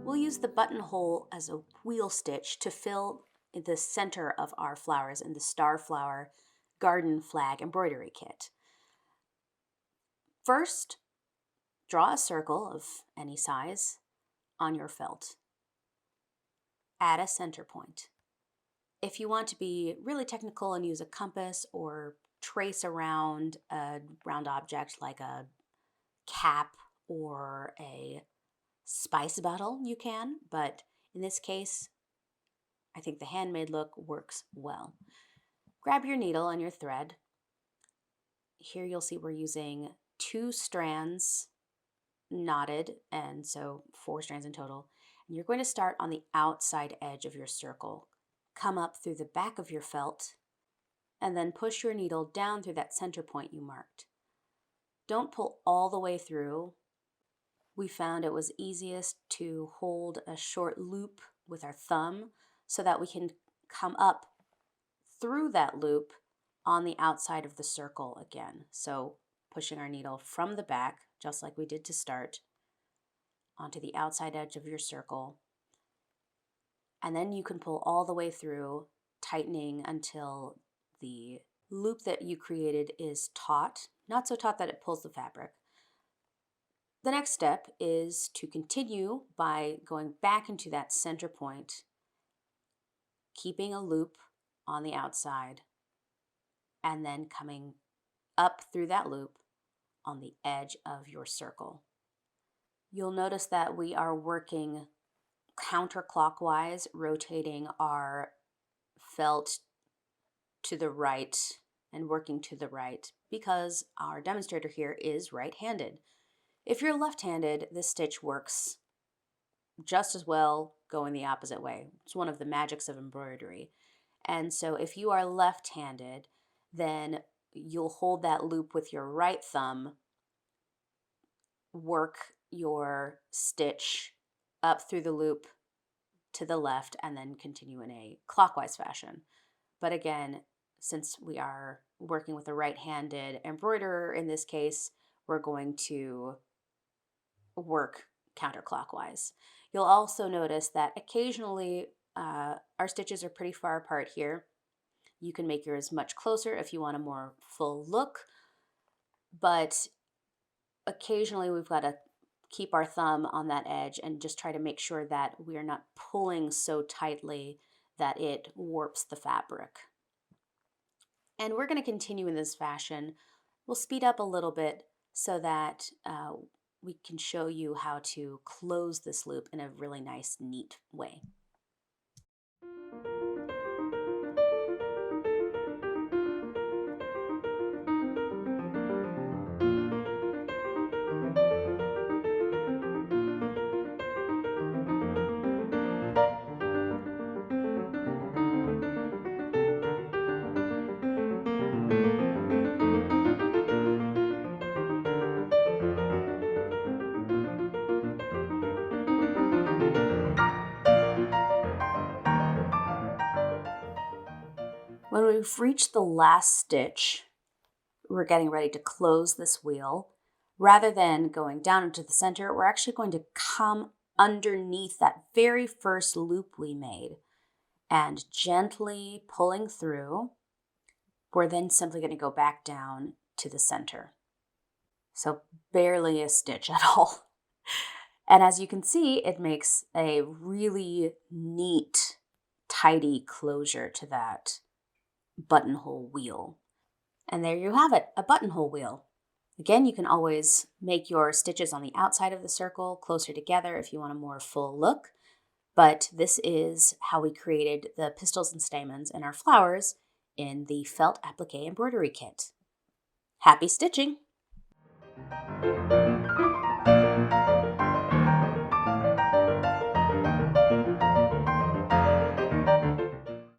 We'll use the buttonhole as a wheel stitch to fill the center of our flowers in the star flower garden flag embroidery kit. First, draw a circle of any size on your felt. Add a center point. If you want to be really technical and use a compass or trace around a round object like a cap or a spice bottle, you can, but in this case, I think the handmade look works well. Grab your needle and your thread. Here you'll see we're using 2 strands knotted, and so 4 strands in total. And you're going to start on the outside edge of your circle. Come up through the back of your felt, and then push your needle down through that center point you marked. Don't pull all the way through. We found it was easiest to hold a short loop with our thumb so that we can come up through that loop on the outside of the circle again. So pushing our needle from the back, just like we did to start, onto the outside edge of your circle. And then you can pull all the way through, tightening until the loop that you created is taut, not so taut that it pulls the fabric. The next step is to continue by going back into that center point, keeping a loop on the outside, and then coming up through that loop on the edge of your circle. You'll notice that we are working counterclockwise, rotating our felt to the right and working to the right because our demonstrator here is right-handed. If you're left-handed, this stitch works just as well going the opposite way. It's one of the magics of embroidery. And so if you are left-handed, then you'll hold that loop with your right thumb, work your stitch up through the loop to the left, and then continue in a clockwise fashion. But again, since we are working with a right-handed embroiderer in this case, we're going to work counterclockwise. You'll also notice that occasionally our stitches are pretty far apart here. You can make yours much closer if you want a more full look, but occasionally we've got to keep our thumb on that edge and just try to make sure that we are not pulling so tightly that it warps the fabric. And we're going to continue in this fashion. We'll speed up a little bit so that we can show you how to close this loop in a really nice, neat way. When we've reached the last stitch, we're getting ready to close this wheel. Rather than going down into the center, we're actually going to come underneath that very first loop we made and gently pulling through. We're then simply going to go back down to the center. So barely a stitch at all. And as you can see, it makes a really neat, tidy closure to that buttonhole wheel. And there you have it, a buttonhole wheel. Again, you can always make your stitches on the outside of the circle closer together if you want a more full look. But this is how we created the pistils and stamens and our flowers in the felt applique embroidery kit. Happy stitching!